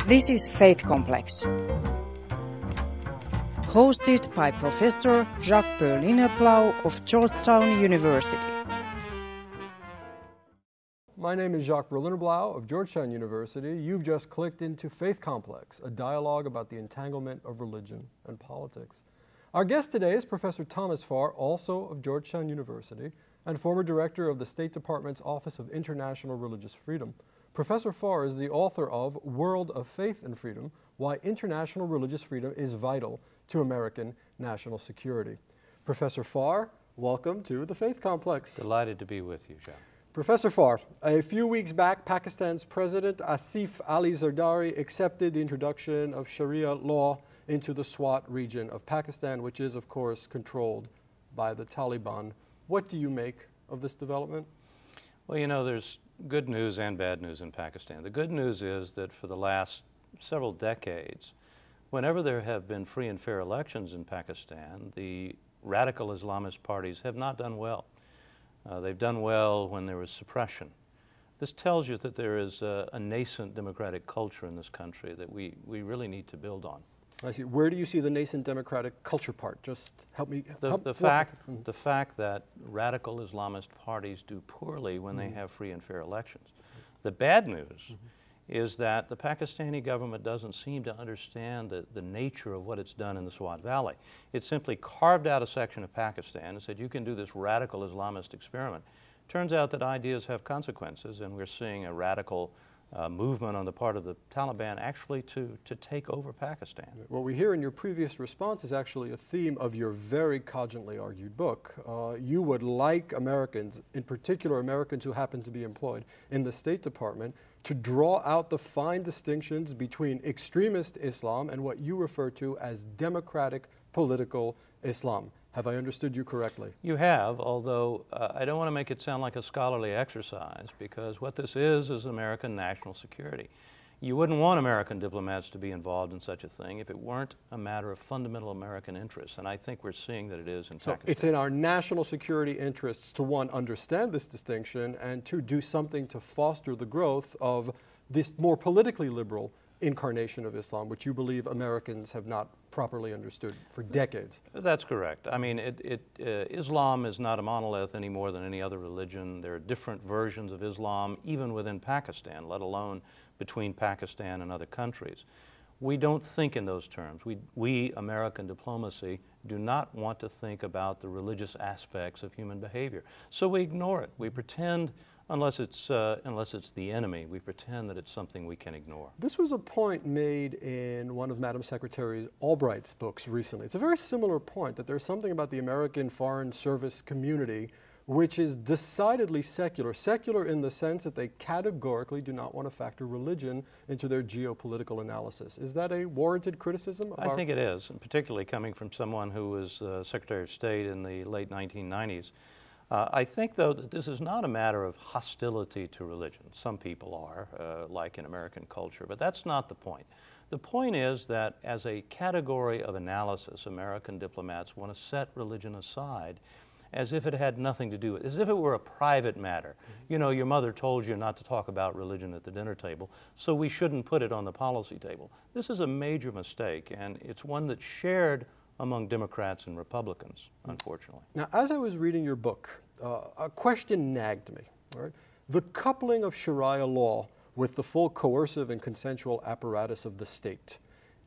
This is Faith Complex, hosted by Professor Jacques Berkley of Georgetown University. My name is Jacques Berliner-Blau of Georgetown University. You've just clicked into Faith Complex, a dialogue about the entanglement of religion and politics. Our guest today is Professor Thomas Farr, also of Georgetown University, and former director of the State Department's Office of International Religious Freedom. Professor Farr is the author of World of Faith and Freedom, Why International Religious Freedom is Vital to American National Security. Professor Farr, welcome to the Faith Complex. Delighted to be with you, Jacques. Professor Farr, a few weeks back, Pakistan's President Asif Ali Zardari accepted the introduction of Sharia law into the Swat region of Pakistan, which is, of course, controlled by the Taliban. What do you make of this development? Well, you know, there's good news and bad news in Pakistan. The good news is that for the last several decades, whenever there have been free and fair elections in Pakistan, the radical Islamist parties have not done well. They've done well when there was suppression. This tells you that there is a nascent democratic culture in this country that we really need to build on. I see. Where do you see the nascent democratic culture part? Just help me. The fact that radical Islamist parties do poorly when they have free and fair elections. The bad news is that the Pakistani government doesn't seem to understand the nature of what it's done in the Swat Valley. It simply carved out a section of Pakistan and said, you can do this radical Islamist experiment. Turns out that ideas have consequences, and we're seeing a radical movement on the part of the Taliban actually to take over Pakistan. What we hear in your previous response is actually a theme of your very cogently argued book. You would like Americans, in particular Americans who happen to be employed in the State Department, to draw out the fine distinctions between extremist Islam and what you refer to as democratic political Islam. Have I understood you correctly? You have, although I don't want to make it sound like a scholarly exercise, because what this is American national security. You wouldn't want American diplomats to be involved in such a thing if it weren't a matter of fundamental American interests, and I think we're seeing that it is in Pakistan. It's in our national security interests to, one, understand this distinction, and two, do something to foster the growth of this more politically liberal incarnation of Islam, which you believe Americans have not properly understood for decades. That's correct. I mean, Islam is not a monolith any more than any other religion. There are different versions of Islam, even within Pakistan, let alone between Pakistan and other countries. We don't think in those terms. We, American diplomacy, do not want to think about the religious aspects of human behavior. So we ignore it. We pretend, unless it's the enemy, we pretend that it's something we can ignore. This was a point made in one of Madam Secretary Albright's books recently. It's a very similar point, that there's something about the American Foreign Service community which is decidedly secular. Secular in the sense that they categorically do not want to factor religion into their geopolitical analysis. Is that a warranted criticism? I think it is, and particularly coming from someone who was Secretary of State in the late 1990s. I think, though, that this is not a matter of hostility to religion. Some people are, like in American culture, but that's not the point. The point is that as a category of analysis, American diplomats want to set religion aside as if it had nothing to do with it, as if it were a private matter. You know, your mother told you not to talk about religion at the dinner table, so we shouldn't put it on the policy table. This is a major mistake, and it's one that's shared among Democrats and Republicans, unfortunately. Now, as I was reading your book, a question nagged me. All right? The coupling of Sharia law with the full coercive and consensual apparatus of the state,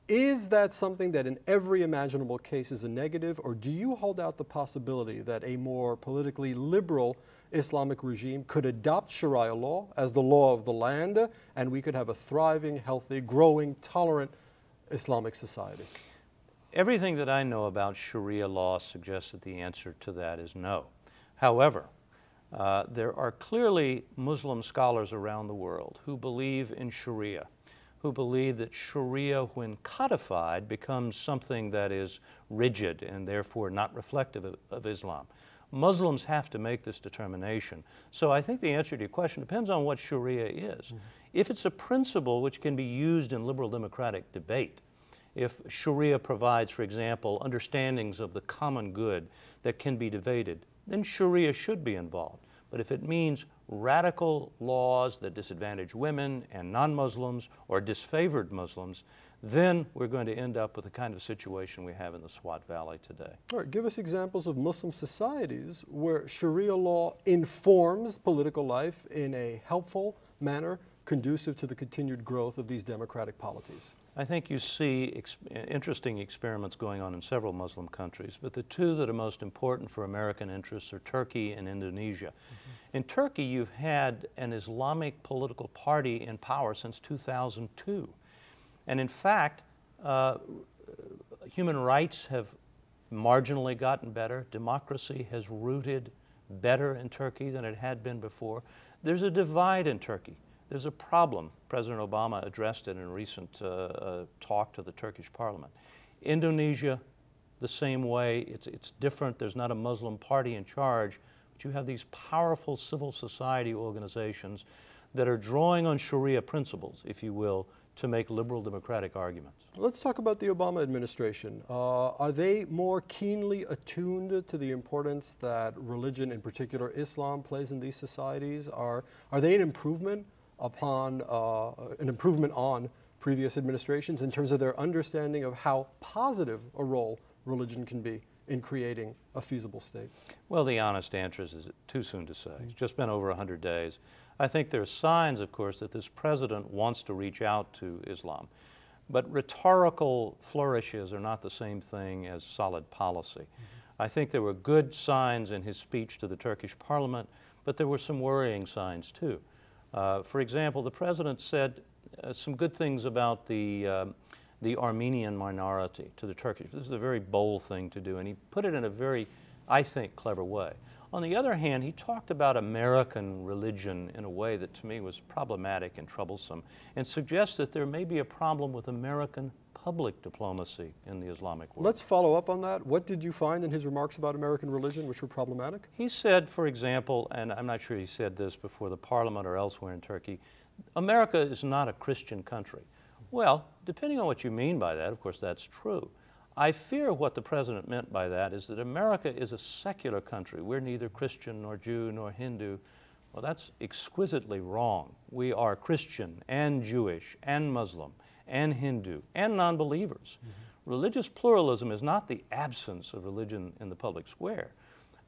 is that something that in every imaginable case is a negative, or do you hold out the possibility that a more politically liberal Islamic regime could adopt Sharia law as the law of the land, and we could have a thriving, healthy, growing, tolerant Islamic society? Everything that I know about Sharia law suggests that the answer to that is no. However, there are clearly Muslim scholars around the world who believe in Sharia, who believe that Sharia, when codified, becomes something that is rigid and therefore not reflective of Islam. Muslims have to make this determination. So I think the answer to your question depends on what Sharia is. If it's a principle which can be used in liberal democratic debate, if Sharia provides, for example, understandings of the common good that can be debated, then Sharia should be involved. But if it means radical laws that disadvantage women and non-Muslims or disfavored Muslims, then we're going to end up with the kind of situation we have in the Swat Valley today. All right, give us examples of Muslim societies where Sharia law informs political life in a helpful manner conducive to the continued growth of these democratic polities. I think you see interesting experiments going on in several Muslim countries, but the two that are most important for American interests are Turkey and Indonesia. Mm-hmm. In Turkey, you've had an Islamic political party in power since 2002. And in fact, human rights have marginally gotten better. Democracy has rooted better in Turkey than it had been before. There's a divide in Turkey. There's a problem. President Obama addressed it in a recent talk to the Turkish parliament. Indonesia, the same way. It's different. There's not a Muslim party in charge, but you have these powerful civil society organizations that are drawing on Sharia principles, if you will, to make liberal democratic arguments. Let's talk about the Obama administration. Are they more keenly attuned to the importance that religion, in particular Islam, plays in these societies? Are they an improvement on previous administrations in terms of their understanding of how positive a role religion can be in creating a feasible state? Well, the honest answer is too soon to say. It's just been over 100 days. I think there are signs, of course, that this president wants to reach out to Islam. But rhetorical flourishes are not the same thing as solid policy. I think there were good signs in his speech to the Turkish parliament, but there were some worrying signs too. For example, the president said some good things about the Armenian minority to the Turkish. This is a very bold thing to do, and he put it in a very, I think, clever way. On the other hand, he talked about American religion in a way that to me was problematic and troublesome, and suggests that there may be a problem with American public diplomacy in the Islamic world. Let's follow up on that. What did you find in his remarks about American religion which were problematic? He said, for example, and I'm not sure he said this before the parliament or elsewhere in Turkey, America is not a Christian country. Well, depending on what you mean by that, of course, that's true. I fear what the president meant by that is that America is a secular country. We're neither Christian nor Jew nor Hindu. Well, that's exquisitely wrong. We are Christian and Jewish and Muslim and Hindu and non-believers. Mm-hmm. Religious pluralism is not the absence of religion in the public square.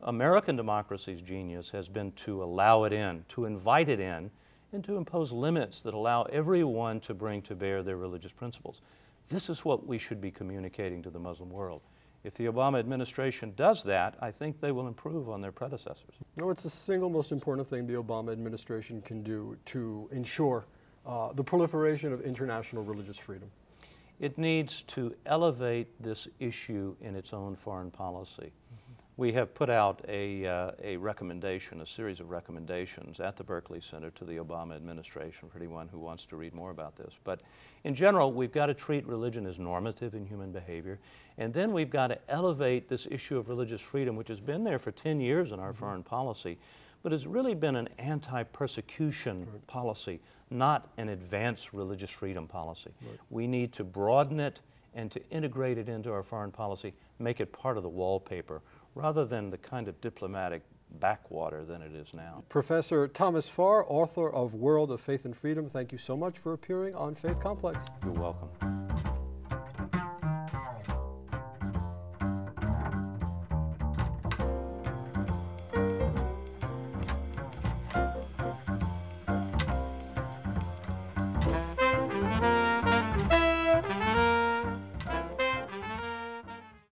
American democracy's genius has been to allow it in, to invite it in, and to impose limits that allow everyone to bring to bear their religious principles. This is what we should be communicating to the Muslim world. If the Obama administration does that, I think they will improve on their predecessors. No, it's the single most important thing the Obama administration can do to ensure the proliferation of international religious freedom. It needs to elevate this issue in its own foreign policy. We have put out a recommendation, a series of recommendations at the Berkley Center to the Obama administration for anyone who wants to read more about this. But in general, we've got to treat religion as normative in human behavior, and then we've got to elevate this issue of religious freedom, which has been there for 10 years in our foreign policy, but has really been an anti-persecution policy, not an advanced religious freedom policy. Right. We need to broaden it and to integrate it into our foreign policy, make it part of the wallpaper, rather than the kind of diplomatic backwater than it is now. Professor Thomas Farr, author of World of Faith and Freedom, thank you so much for appearing on Faith Complex. You're welcome.